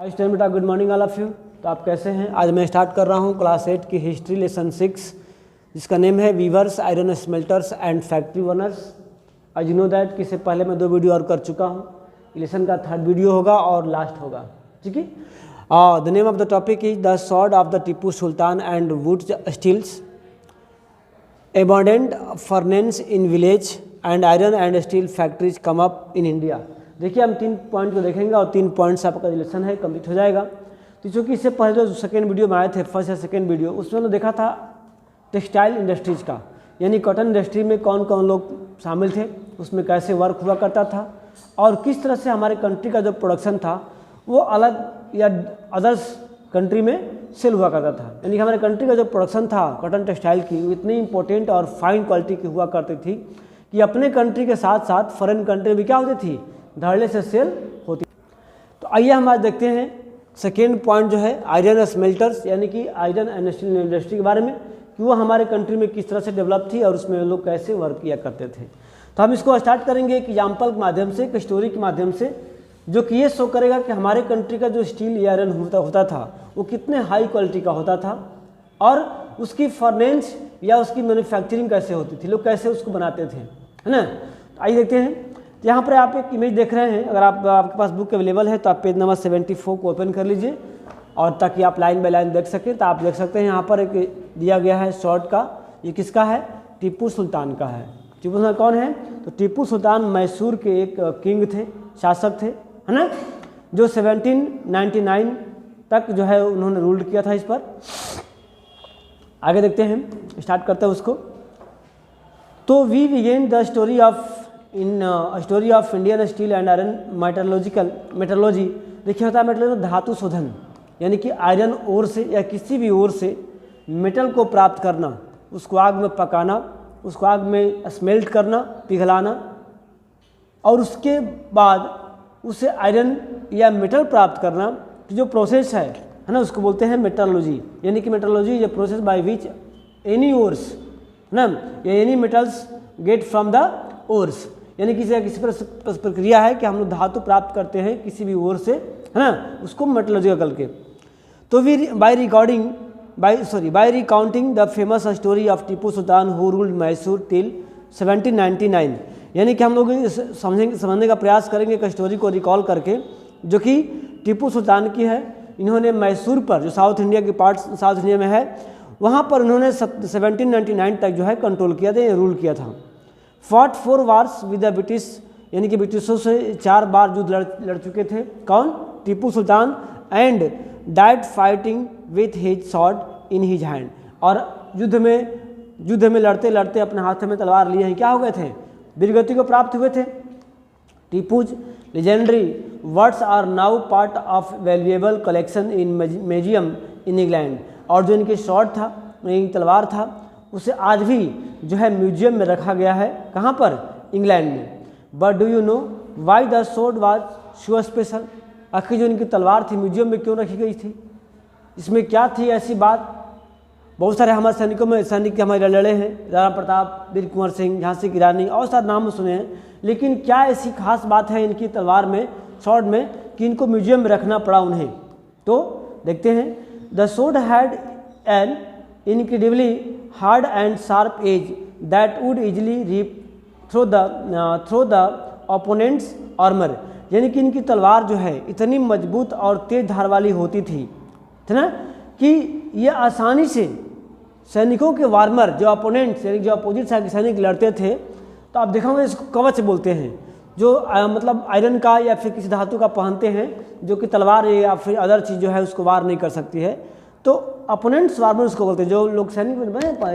Student बेटा, good morning all of you. तो आप कैसे हैं? आज मैं स्टार्ट कर रहा हूं क्लास 8 की हिस्ट्री लेसन 6, जिसका नेम है weavers, iron smelters and factory owners. आज यू नो दैट कि इससे पहले मैं 2 वीडियो और कर चुका हूं। लेसन का 3rd वीडियो होगा और लास्ट होगा, ठीक है। The name of the topic is the sword of the Tipu Sultan and wootz steels, abundant furnace in village and iron and steel factories come up in India। देखिए हम 3 पॉइंट को देखेंगे और 3 पॉइंट से आपका रिलेशन है कंप्लीट हो जाएगा। तो चूँकि इससे पहले जो सेकेंड वीडियो में आए थे, फर्स्ट या सेकेंड वीडियो, उसमें हमने देखा था टेक्सटाइल इंडस्ट्रीज का, यानी कॉटन इंडस्ट्री में कौन कौन लोग शामिल थे, उसमें कैसे वर्क हुआ करता था और किस तरह से हमारे कंट्री का जो प्रोडक्शन था वो अलग या अदर्स कंट्री में सेल हुआ करता था। यानी कि हमारे कंट्री का जो प्रोडक्शन था कॉटन टेक्सटाइल की, वो इतनी इंपॉर्टेंट और फाइन क्वालिटी की हुआ करती थी कि अपने कंट्री के साथ साथ फॉरेन कंट्री भी क्या होती थी, धड़ल्ले से सेल होती। तो आइए हम आज देखते हैं सेकेंड पॉइंट जो है आयरन स्मेल्टर्स, यानी कि आयरन एंड स्टील इंडस्ट्री के बारे में, कि वो हमारे कंट्री में किस तरह से डेवलप थी और उसमें लोग कैसे वर्क किया करते थे। तो हम इसको स्टार्ट करेंगे एक एग्जाम्पल के माध्यम से, एक स्टोरी के माध्यम से, जो कि ये शो करेगा कि हमारे कंट्री का जो स्टील या आयरन होता था वो कितने हाई क्वालिटी का होता था और उसकी फर्नेंस या उसकी मैन्युफैक्चरिंग कैसे होती थी, लोग कैसे उसको बनाते थे, है ना। तो आइए देखते हैं। यहाँ पर आप एक इमेज देख रहे हैं, अगर आपके पास बुक अवेलेबल है तो आप पेज नंबर 74 को ओपन कर लीजिए और ताकि आप लाइन बाय लाइन देख सकें। तो आप देख सकते हैं यहाँ पर एक दिया गया है शॉर्ट का, ये किसका है? टीपू सुल्तान का है। टीपू सुल्तान कौन है? तो टीपू सुल्तान मैसूर के एक किंग थे, शासक थे, है ना, जो 1799 तक जो है उन्होंने रूल किया था इस पर। आगे देखते हैं, स्टार्ट करते हैं उसको। तो we begin the story of Indian steel and iron metallurgy. देखिए होता है मेटलर्जी धातु शोधन, यानी कि आयरन ओर से या किसी भी ओर से मेटल को प्राप्त करना, उसको आग में पकाना, उसको आग में स्मेल्ट करना, पिघलाना, और उसके बाद उसे आयरन या मेटल प्राप्त करना की जो प्रोसेस है ना, उसको बोलते हैं मेटलर्जी। यानी कि metallurgy is a process by which any ores ना या any metals get from the ores, यानी किसी प्रक्रिया है कि हम लोग धातु प्राप्त करते हैं किसी भी ओर से, है ना, उसको मेटलर्जी करके। तो we by recounting the famous story of Tipu Sultan who ruled Mysore till 1799, यानी कि हम लोग समझने का प्रयास करेंगे एक स्टोरी को रिकॉल करके, जो कि टीपू सुल्तान की है। इन्होंने मैसूर पर, जो साउथ इंडिया की पार्ट साउथ इंडिया में है, वहाँ पर उन्होंने 1799 तक जो है कंट्रोल किया था, रूल किया था। Fought 4 wars with the British, यानी कि ब्रिटिशों से 4 बार युद्ध लड़ चुके थे। कौन? Tipu Sultan. And died fighting with his sword in his hand, और युद्ध में लड़ते लड़ते अपने हाथ में तलवार लिए हैं क्या हो गए थे? वीरगति को प्राप्त हुए थे। Tipu's legendary words are now part of valuable collection in museum in England, और जो इनके शॉर्ट था, इनकी तलवार था, उसे आज भी जो है म्यूजियम में रखा गया है। कहाँ पर? इंग्लैंड में। But do you know why the sword was so special? आखिर जो इनकी तलवार थी म्यूजियम में क्यों रखी गई थी? इसमें क्या थी ऐसी बात? बहुत सारे हमारे सैनिक हमारे लड़े हैं, राणा प्रताप, वीर कुंवर सिंह, झांसी की रानी, और सारे नाम सुने हैं, लेकिन क्या ऐसी खास बात है इनकी तलवार में, स्वॉर्ड में, कि इनको म्यूजियम में रखना पड़ा उन्हें? तो देखते हैं। The sword had an incredibly hard and sharp edge that would easily rip through the opponents armour, यानी कि इनकी तलवार जो है इतनी मजबूत और तेज धार वाली होती थी ना, कि ये आसानी से सैनिकों के वार्मर, जो अपोनेंट्स यानी जो अपोजिट साइड के सैनिक लड़ते थे, तो आप देखोगे इसको कवच बोलते हैं, जो मतलब आयरन का या फिर किसी धातु का पहनते हैं, जो कि तलवार या फिर अदर चीज़ जो है उसको वार नहीं कर सकती है। तो अपोनेंट्स वार्मर उसको बोलते हैं, जो लोग सैनिक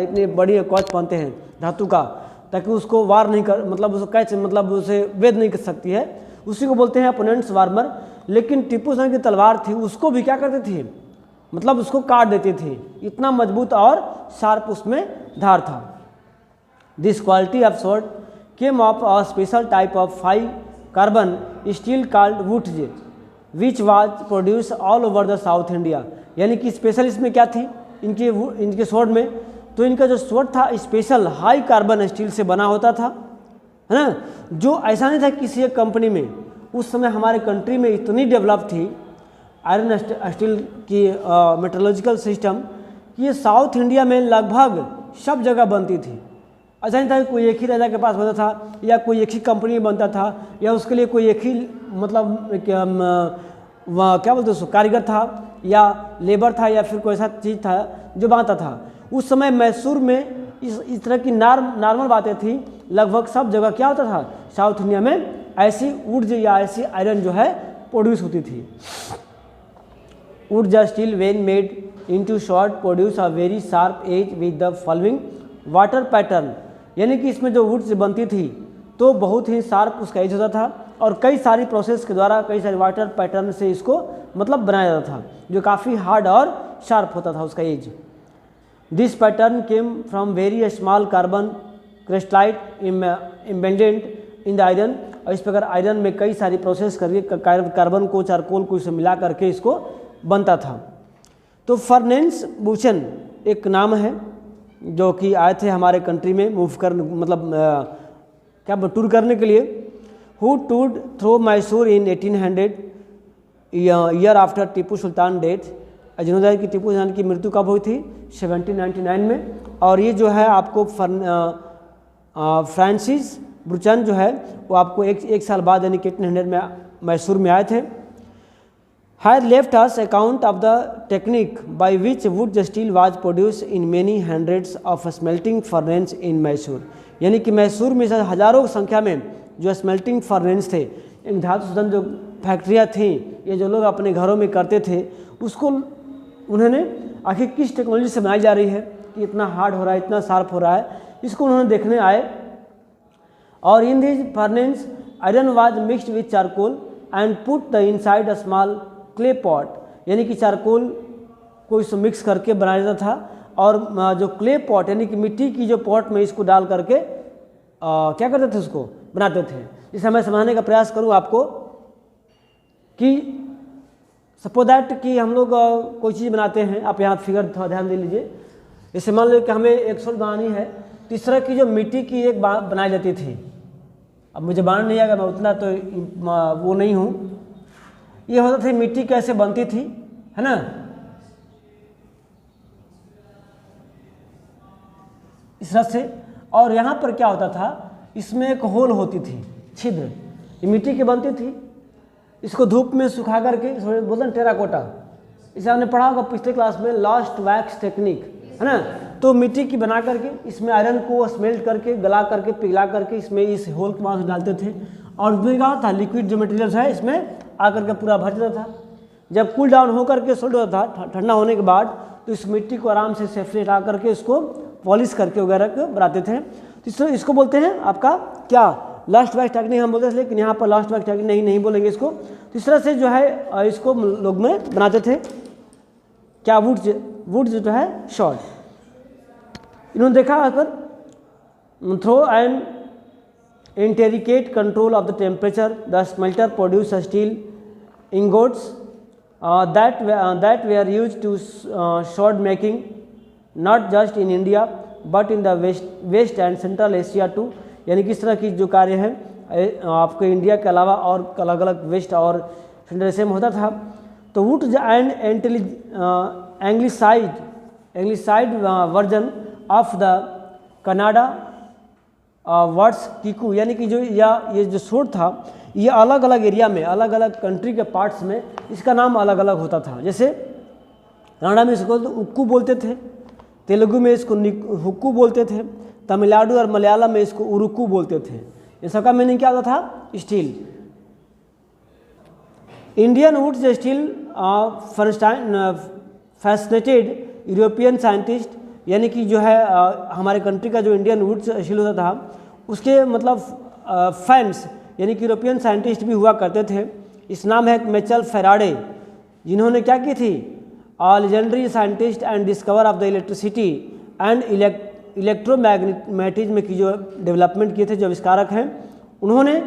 इतनी बड़ी कवच पहनते हैं धातु का, ताकि उसको वार नहीं कर, मतलब उसको कैच, मतलब उसे वेद नहीं कर सकती है, उसी को बोलते हैं अपोनेंट्स वार्मर। लेकिन टीपू सुल्तान की तलवार थी, उसको भी क्या करते थे, मतलब उसको काट देते थे, इतना मजबूत और शार्प उसमें धार था। This quality of sword came of a special type of high carbon steel called wootz which was produce all over the South India, यानी कि स्पेशल इसमें क्या थी इनके स्वॉर्ड में? तो इनका जो स्वॉर्ड था स्पेशल हाई कार्बन स्टील से बना होता था, है ना, जो ऐसा नहीं था किसी एक कंपनी में। उस समय हमारे कंट्री में इतनी डेवलप थी आयरन स्टील की मेट्रोलॉजिकल सिस्टम, ये साउथ इंडिया में लगभग सब जगह बनती थी। ऐसा नहीं था कि कोई एक ही राजा के पास बनता था या कोई एक ही कंपनी में बनता था या उसके लिए कोई एक ही मतलब क्या बोलते उसको कारीगर था या लेबर था या फिर कोई ऐसा चीज़ था जो बनाता था। उस समय मैसूर में इस तरह की नॉर्मल बातें थी। लगभग सब जगह क्या होता था, साउथ इंडिया में ऐसी वुड या ऐसी आयरन जो है प्रोड्यूस होती थी। Wootz steel when made into short produce a very sharp edge with the following water pattern, यानी कि इसमें जो वुड से बनती थी तो बहुत ही शार्प उसका एज होता था और कई सारी प्रोसेस के द्वारा कई सारे वाटर पैटर्न से इसको मतलब बनाया जाता था, जो काफ़ी हार्ड और शार्प होता था उसका edge. This pattern came from very small carbon crystallite embedded in the iron, और इस प्रकार आयरन में कई सारी प्रोसेस करके कार्बन को चारकोल को इसे मिला करके इसको बनता था। तो फर्नेंस बुचन एक नाम है जो कि आए थे हमारे कंट्री में मूव कर मतलब क्या टूर करने के लिए। Who toured through Mysore in 1800 year after Tipu Sultan death. जिन्होंने कि टीपू सुल्तान की मृत्यु कब हुई थी, 1799 में। और ये जो है आपको फ्रांसिस बुचन जो है वो आपको एक साल बाद यानी कि 1800 में मैसूर में आए थे। had left us account of the technique by which wood steel was produced in many hundreds of smelting furnaces in Mysore, यानी कि मैसूर में हजारों की संख्या में जो स्मेल्टिंग फर्नेस थे, इन धातु शोधन जो फैक्ट्रियाँ थीं, ये जो लोग अपने घरों में करते थे, उसको उन्होंने आखिर किस टेक्नोलॉजी से बनाई जा रही है कि इतना हार्ड हो रहा है, इतना शार्प हो रहा है, इसको उन्होंने देखने आए। और in this furnace iron was mixed with charcoal and put the inside a small clay pot, यानी कि चारकोल को इसको मिक्स करके बनाया जाता था और जो क्ले पॉट यानी कि मिट्टी की जो पॉट में इसको डाल करके क्या करते थे, उसको बनाते थे। इसे मैं समझाने का प्रयास करूं आपको कि सपोज दैट कि हम लोग कोई चीज़ बनाते हैं, आप यहाँ फिगर थोड़ा ध्यान दे लीजिए। जैसे मान लो कि हमें एक सोल बनानी है, तो इस तरह की जो मिट्टी की एक बनाई जाती थी। अब मुझे बनाना नहीं आएगा, मैं उतना तो वो नहीं हूँ। ये होता था मिट्टी कैसे बनती थी, है ना, इस तरह से। और यहाँ पर क्या होता था, इसमें एक होल होती थी, छिद्र, ये मिट्टी की बनती थी। इसको धूप में सुखा करके बोलते हैं टेराकोटा, इसे आपने पढ़ा होगा पिछले क्लास में, लास्ट वैक्स टेक्निक, है ना। तो मिट्टी की बना करके इसमें आयरन को स्मेल्ट करके गला करके पिघला करके इसमें इस होल के मास डालते थे और उसमें क्या होता था, लिक्विड जो मटेरियल है इसमें आकर के पूरा भर जाता था। जब कूल डाउन होकर के सोल्ड होता था, ठंडा होने के बाद, तो इस मिट्टी को आराम से सेफली हटा करके इसको पॉलिश करके वगैरह को बनाते थे। तो इसको बोलते हैं आपका क्या, लास्ट वैक्स टेक्निक हम बोलते थे, लेकिन यहाँ पर लास्ट वैक्स टेक्निक नहीं बोलेंगे इसको। तो इस तरह से जो है इसको लोग में बनाते थे क्या, वुड जो है शॉर्ट। इन्होंने देखा यहाँ पर through and intricate control of the temperature, the smelter produced steel ingots that were used to sword making, not just in India but in the west and central Asia too। यानी कि इस तरह की जो कार्य है आपको इंडिया के अलावा और अलग अलग वेस्ट और सेंट्रल एशिया में होता था। तो wootz and anglicised version of the Kannada words किकू, यानी कि जो ये जो सोड था, ये अलग अलग एरिया में अलग अलग कंट्री के पार्ट्स में इसका नाम अलग अलग होता था। जैसे कन्नड़ा में इसको उक्कू बोलते थे, तेलुगु में इसको हुक्कू बोलते थे, तमिलनाडु और मलयालम में इसको उरुक्कू बोलते थे। ये सबका मीनिंग क्या होता था, steel. Indian would steel fascinated European scientist, यानी कि जो है हमारे कंट्री का जो इंडियन वुड स्टील होता था उसके मतलब फैंस यानी कि यूरोपियन साइंटिस्ट भी हुआ करते थे। इस नाम है मिचेल फैराडे, जिन्होंने क्या की थी, legendary scientist and discover of the electricity and electromagnetism की जो डेवलपमेंट किए थे, जो आविष्कारक हैं। उन्होंने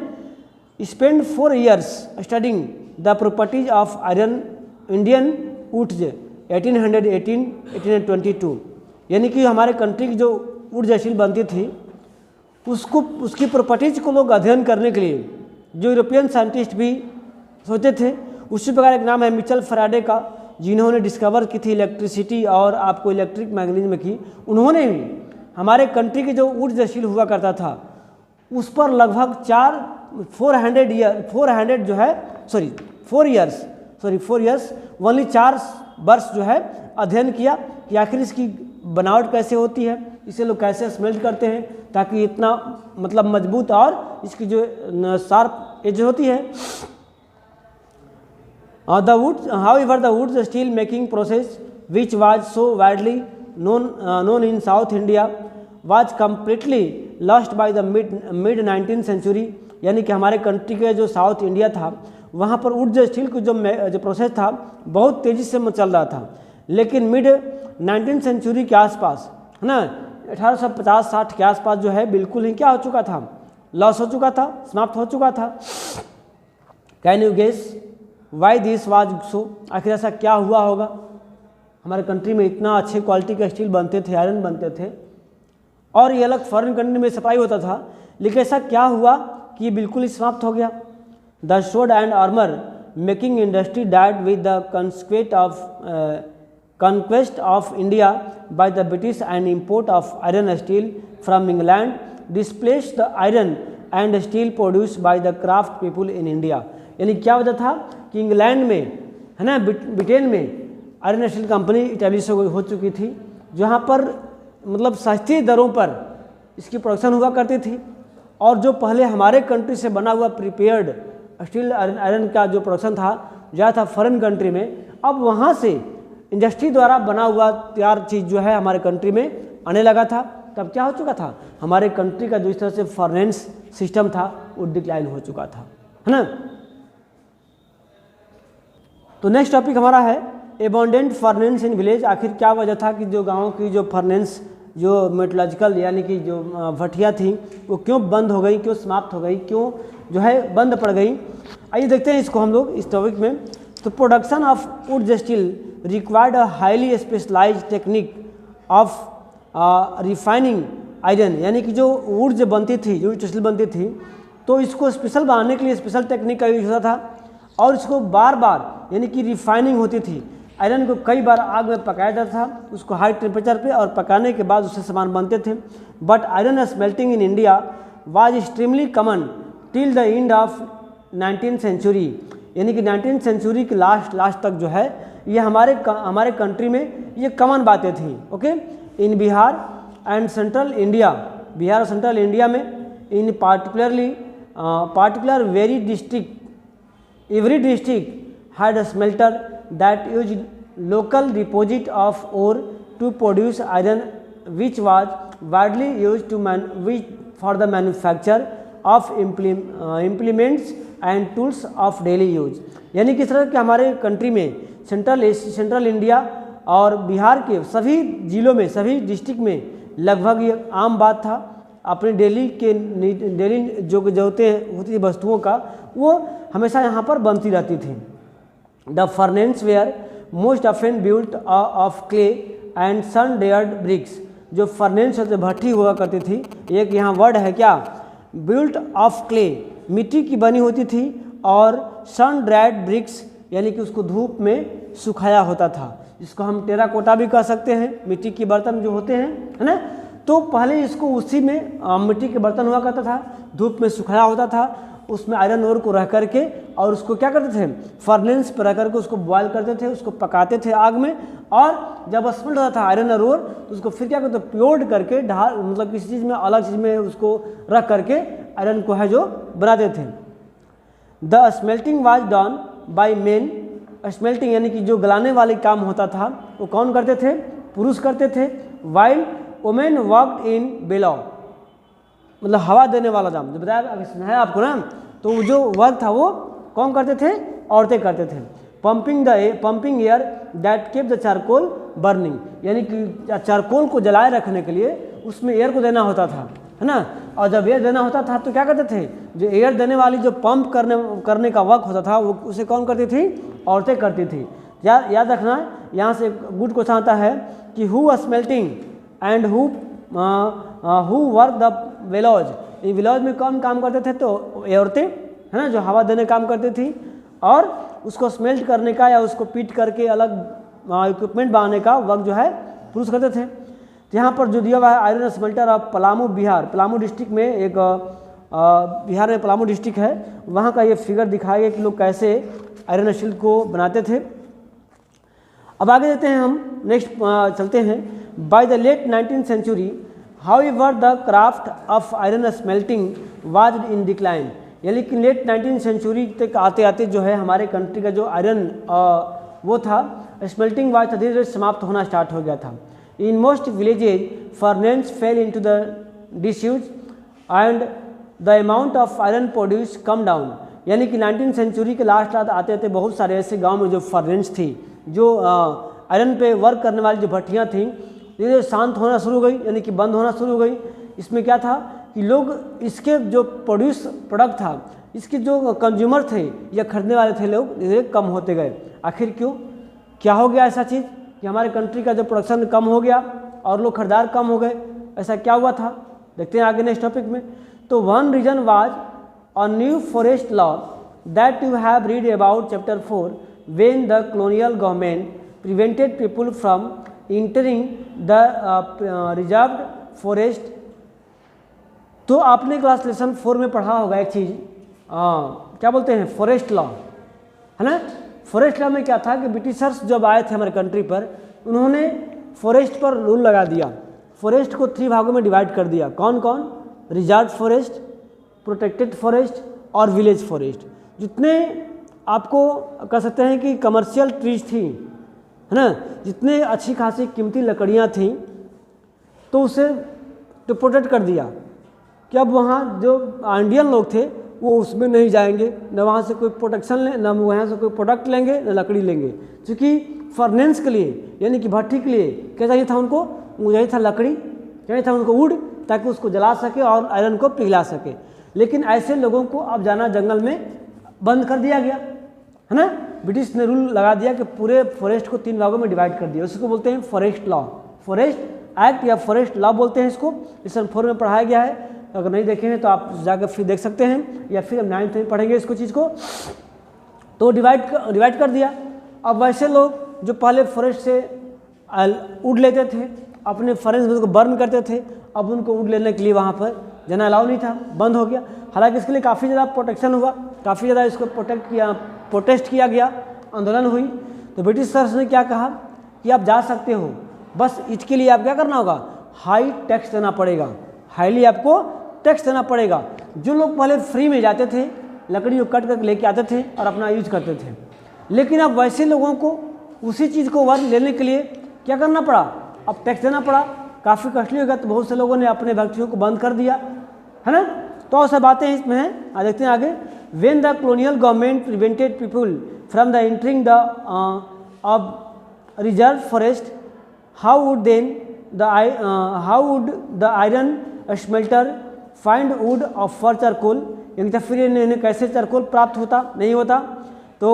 spend 4 years studying the properties of iron Indian wootz 1818-1822, यानी कि हमारे कंट्री की जो वुड स्टील बनती थी उसकी प्रॉपर्टीज को लोग अध्ययन करने के लिए जो यूरोपियन साइंटिस्ट भी सोचते थे, उसी प्रकार एक नाम है मिचेल फैराडे का, जिन्होंने डिस्कवर की थी इलेक्ट्रिसिटी और आपको इलेक्ट्रिक मैग्नेटिज्म की। उन्होंने भी हमारे कंट्री के जो ऊर्जाशील हुआ करता था उस पर लगभग 4 इयर्स ओनली 4 वर्ष जो है अध्ययन किया कि आखिर इसकी बनावट कैसे होती है, इसे लोग कैसे स्मेल्ट करते हैं ताकि इतना मतलब मजबूत और इसकी जो शार्प एज होती है। The wood, however, the wood steel making process, which was so widely known in South India, was completely lost by the mid 19th century। यानी कि हमारे कंट्री के जो साउथ इंडिया था वहाँ पर वुड स्टील का जो प्रोसेस था बहुत तेज़ी से चल रहा था, लेकिन मिड 19th सेंचुरी के आसपास है ना 1850-60 के आसपास जो है बिल्कुल ही क्या हो चुका था, लॉस हो चुका था, समाप्त हो चुका था। Can you guess why this was so? आखिर ऐसा क्या हुआ होगा? हमारे कंट्री में इतना अच्छे क्वालिटी का स्टील बनते थे, आयरन बनते थे और ये अलग फॉरेन कंट्री में सप्लाई होता था, लेकिन ऐसा क्या हुआ कि ये बिल्कुल ही समाप्त हो गया? The sword and armour making industry died with the conquest of India by the British and import of iron steel from England displaced the iron and steel produced by the craft people in India। यानी क्या वजह था कि England में है ना Britain में iron steel company इटैब्लिश हो चुकी थी, जहाँ पर मतलब सस्ती दरों पर इसकी प्रोडक्शन हुआ करती थी और जो पहले हमारे कंट्री से बना हुआ प्रिपेयर्ड स्टील आयरन का जो प्रोडक्शन था ज़्यादा था फॉरेन कंट्री में, अब वहाँ से इंडस्ट्री द्वारा बना हुआ तैयार चीज़ जो है हमारे कंट्री में आने लगा था। तब क्या हो चुका था, हमारे कंट्री का जो इस तरह से फाइनेंस सिस्टम था वो डिक्लाइन हो चुका था, है ना। तो नेक्स्ट टॉपिक हमारा है एबंडेंट फर्नेंस इन विलेज। आखिर क्या वजह था कि जो गाँव की जो फर्नेंस जो मेटलॉजिकल यानी कि जो भट्टियाँ थी वो क्यों बंद हो गई, क्यों समाप्त हो गई, क्यों जो है बंद पड़ गई? आइए देखते हैं इसको हम लोग इस टॉपिक में। तो production of wootz steel required a highly specialised technique of refining iron. यानी कि जो वुड जो बनती थी, जो स्टील बनती थी, तो इसको स्पेशल बनाने के लिए स्पेशल टेक्निक का यूज होता था और इसको बार बार यानी कि रिफाइनिंग होती थी। आयरन को कई बार आग में पकाया जाता था, उसको हाई टेम्परेचर पे, और पकाने के बाद उससे सामान बनते थे। But iron smelting in India was extremely common till the end of 19th century. यानी कि 19th सेंचुरी के लास्ट तक जो है ये हमारे कंट्री में ये कॉमन बातें थी। Okay, in Bihar and central India, Bihar और सेंट्रल इंडिया में इन particular every district had a smelter that used local deposit of ore to produce iron, which was widely used for the manufacture of implements and tools of daily use। यानी किस तरह के हमारे country में central India और बिहार के सभी जिलों में, सभी डिस्ट्रिक्ट में लगभग ये आम बात था, अपने डेली जो जरूरतें होती थी वस्तुओं का वो हमेशा यहाँ पर बनती रहती थी। The furnace were most often built of clay and sun dried bricks. जो फर्नेंस होते भट्टी हुआ करती थी, एक यहाँ वर्ड है क्या, बिल्ट ऑफ क्ले, मिट्टी की बनी होती थी, और सन ड्राइड ब्रिक्स यानी कि उसको धूप में सुखाया होता था, जिसको हम टेराकोटा भी कह सकते हैं, मिट्टी के बर्तन जो होते हैं, है ना। तो पहले इसको उसी में मिट्टी के बर्तन हुआ करता था, धूप में सुखाया होता था, उसमें आयरन ओर को रह करके, और उसको क्या करते थे, फर्नेंस पर रह करके उसको बॉयल करते थे, उसको पकाते थे आग में, और जब स्मेल्ट होता था आयरन और तो उसको फिर क्या करते थे, प्योर्ड करके मतलब किसी चीज़ में, अलग चीज़ में उसको रख करके आयरन को है जो बनाते थे। The smelting was done by main. Smelting यानी कि जो गलाने वाले काम होता था वो कौन करते थे, पुरुष करते थे। वाइल वुमेन वर्कड इन बेलॉ, मतलब हवा देने वाला काम, जो बताया सुनाया आपको ना, तो जो वर्क था वो कौन करते थे, औरतें करते थे। Pumping air that keep the charcoal burning, यानी कि चारकोल को जलाए रखने के लिए उसमें एयर को देना होता था, है ना। और जब एयर देना होता था तो क्या करते थे, जो एयर देने वाली जो पंप करने का वर्क होता था वो उसे कौन करती थी, औरतें करती थी। याद रखना, यहाँ से गुड क्वेश्चन आता है कि who smelting and who work the वेलॉज। इन वेलॉज में कौन काम करते थे, तो औरतें, है ना, जो हवा देने काम करती थी, और उसको स्मेल्ट करने का या उसको पीट करके अलग इक्विपमेंट बनाने का वर्क जो है पुरुष करते थे। तो यहाँ पर जो दिया हुआ है iron smelter of Palamu Bihar, Palamu district में एक बिहार में पलामू डिस्ट्रिक्ट है, वहाँ का ये फिगर दिखाया गया कि लोग कैसे आयरन स्टील को बनाते थे। अब आगे देते हैं हम, नेक्स्ट चलते हैं। By the late 19th century however the craft of iron smelting was in decline, यानी कि लेट 19th सेंचुरी तक आते आते जो है हमारे कंट्री का जो आयरन वो था स्मेल्टिंग वाज धीरे धीरे समाप्त होना स्टार्ट हो गया था। In most villages furnace fail into the disuse and the amount of iron produce come down, यानी कि 19th सेंचुरी के लास्ट आते आते बहुत सारे ऐसे गांव में जो फर्नेस थी, जो आयरन पे वर्क करने वाली जो भट्टियाँ थीं, धीरे शांत होना शुरू हो गई, यानी कि बंद होना शुरू हो गई। इसमें क्या था कि लोग इसके जो प्रोडक्ट था, इसके जो कंज्यूमर थे या खरीदने वाले थे, लोग धीरे कम होते गए। आखिर क्यों, क्या हो गया ऐसा चीज़ कि हमारे कंट्री का जो प्रोडक्शन कम हो गया और लोग खरीदार कम हो गए, ऐसा क्या हुआ था, देखते हैं आगे नेक्स्ट टॉपिक में। तो one reason was a new forest law that you have read about chapter 4 when the colonial government prevented people from entering the reserved forest। तो आपने क्लास लेसन 4 में पढ़ा होगा एक चीज़, क्या बोलते हैं, फॉरेस्ट लॉ, है ना। फॉरेस्ट लॉ में क्या था कि ब्रिटिशर्स जब आए थे हमारे कंट्री पर, उन्होंने फॉरेस्ट पर रूल लगा दिया। फॉरेस्ट को 3 भागों में डिवाइड कर दिया। कौन कौन, रिजर्व फॉरेस्ट, प्रोटेक्टेड फॉरेस्ट और विलेज फॉरेस्ट। जितने आपको कह सकते हैं कि कमर्शियल ट्रीज थी, है ना, जितने अच्छी खासी कीमती लकड़ियाँ थीं, तो उसे तो प्रोटेक्ट कर दिया कि अब वहाँ जो इंडियन लोग थे वो उसमें नहीं जाएंगे, न वहाँ से कोई प्रोटेक्शन लें, न वहाँ से कोई प्रोडक्ट लेंगे, न लकड़ी लेंगे। क्योंकि फर्नेस के लिए यानी कि भट्टी के लिए क्या चाहिए था उनको, चाहिए था लकड़ी, चाहिए था उनको वुड, ताकि उसको जला सके और आयरन को पिघला सके। लेकिन ऐसे लोगों को अब जाना जंगल में बंद कर दिया गया, है ना। ब्रिटिश ने रूल लगा दिया कि पूरे फॉरेस्ट को 3 भागों में डिवाइड कर दिया। उसको बोलते हैं फॉरेस्ट लॉ, फॉरेस्ट एक्ट या फॉरेस्ट लॉ बोलते हैं इसको। लेसन 4 में पढ़ाया गया है, अगर नहीं देखे हैं तो आप जाकर फिर देख सकते हैं, या फिर हम 9th में पढ़ेंगे इसको चीज़ को। तो डिवाइड कर दिया। अब वैसे लोग जो पहले फॉरेस्ट से वुड लेते थे, अपने फॉरेस्ट को बर्न करते थे, अब उनको वुड लेने के लिए वहाँ पर जाना अलाउ नहीं था, बंद हो गया। हालांकि इसके लिए काफ़ी ज़्यादा प्रोटेक्शन हुआ, काफ़ी ज़्यादा इसको प्रोटेस्ट किया गया, आंदोलन हुई। तो ब्रिटिशर्स ने क्या कहा कि आप जा सकते हो, बस इसके लिए आप क्या करना होगा, हाई टैक्स देना पड़ेगा, हाईली आपको टैक्स देना पड़ेगा। जो लोग पहले फ्री में जाते थे, लकड़ी को कट करके लेके आते थे और अपना यूज करते थे, लेकिन अब वैसे लोगों को उसी चीज़ को वर्क लेने के लिए क्या करना पड़ा, अब टैक्स देना पड़ा, काफ़ी कॉस्टली होगा। तो बहुत से लोगों ने अपने फैक्ट्रियों को बंद कर दिया, है ना। तो ऐसा बातें इसमें हैं, देखते हैं आगे। When the colonial government prevented people from the entering the reserve forest, how would the iron smelter find wood for charcoal, यानी फिर इन्हें कैसे चारकोल प्राप्त होता, नहीं होता। तो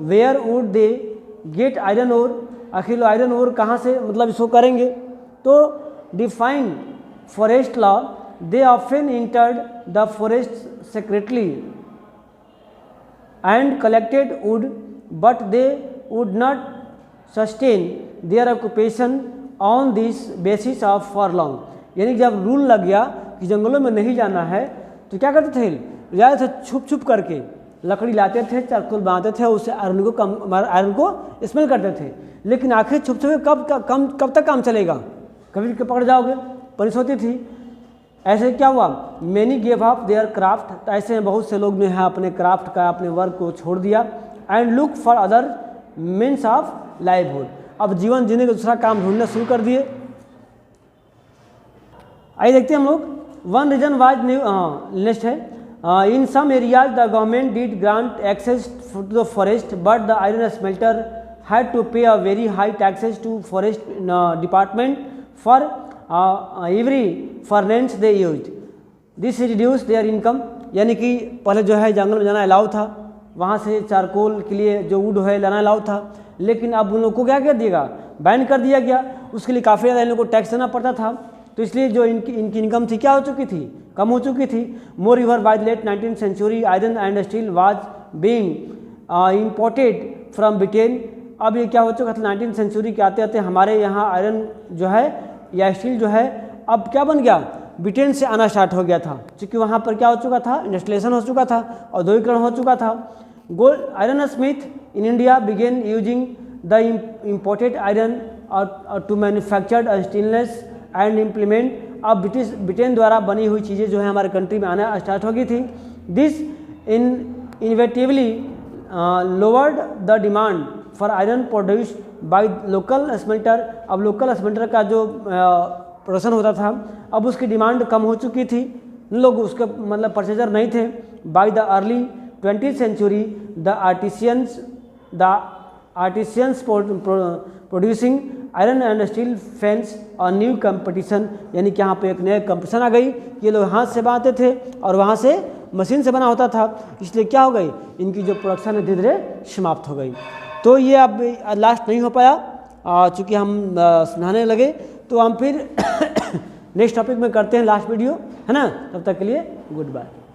where would they get iron ore, आखिर आयरन ओर कहाँ से मतलब इसको करेंगे। तो define forest law, they often entered the forest secretly and collected wood, but they would not sustain their occupation on this basis of for long। यानी जब rule लग गया कि जंगलों में नहीं जाना है, तो क्या करते थे, जाते थे छुप छुप करके लकड़ी लाते थे, चारकोल बनाते थे, उससे आयरन को स्मेल करते थे। लेकिन आखिर छुप छुप कब तक काम चलेगा, कभी पकड़ जाओगे, पनिश होती थी। ऐसे क्या हुआ, many gave up there craft, तो ऐसे में बहुत से लोग ने अपने क्राफ्ट का, अपने वर्क को छोड़ दिया। And look for other means of livelihood, अब जीवन जीने का दूसरा काम ढूंढना शुरू कर दिए। आइए देखते हैं हम लोग। वन रीजन वाज नेक्स्ट है, in some areas the government did grant access to the forest, but the iron smelter had to pay a very high taxes to forest department for every furnace they used, this reduce their income. यानी कि पहले जो है जंगल में जाना allow था, वहाँ से चारकोल के लिए जो वुड है लाना अलाउ था, लेकिन अब उन लोगों को क्या कर दिएगा, बैन कर दिया गया। उसके लिए काफ़ी ज़्यादा इन लोगों को टैक्स देना पड़ता था। तो इसलिए जो इनकी इनकम थी क्या हो चुकी थी, कम हो चुकी थी। Moreover by the late 19th century iron and steel was being imported from Britain. अब ये क्या हो चुका था, 19वीं सेंचुरी के आते आते हमारे यहाँ आयरन जो है या स्टील जो है अब क्या बन गया, ब्रिटेन से आना स्टार्ट हो गया था, क्योंकि वहाँ पर क्या हो चुका था, इंडस्ट्रियलाइजेशन हो चुका था, औद्योगिकरण हो चुका था। Gold iron smith in India begin using the imported iron to manufactured stainless and implement. अब ब्रिटेन द्वारा बनी हुई चीज़ें जो है हमारे कंट्री में आना स्टार्ट हो गई थी। This inevitably lowered the demand for iron produced by local smelter. अब लोकल स्मेल्टर का जो प्रोडक्शन होता था अब उसकी डिमांड कम हो चुकी थी, लोग उसके मतलब परचेजर नहीं थे। By the early 20th century the artisans producing iron and steel fence और न्यू कंपटीशन, यानी कि यहाँ पे एक नया कंपटीशन आ गई। ये लोग हाथ से बनाते थे और वहाँ से मशीन से बना होता था, इसलिए क्या हो गई, इनकी जो प्रोडक्शन है धीरे धीरे समाप्त हो गई। तो ये अब लास्ट नहीं हो पाया, चूँकि हम सुनाने लगे, तो हम फिर नेक्स्ट टॉपिक में करते हैं लास्ट वीडियो, है ना। तब तक के लिए गुड बाय।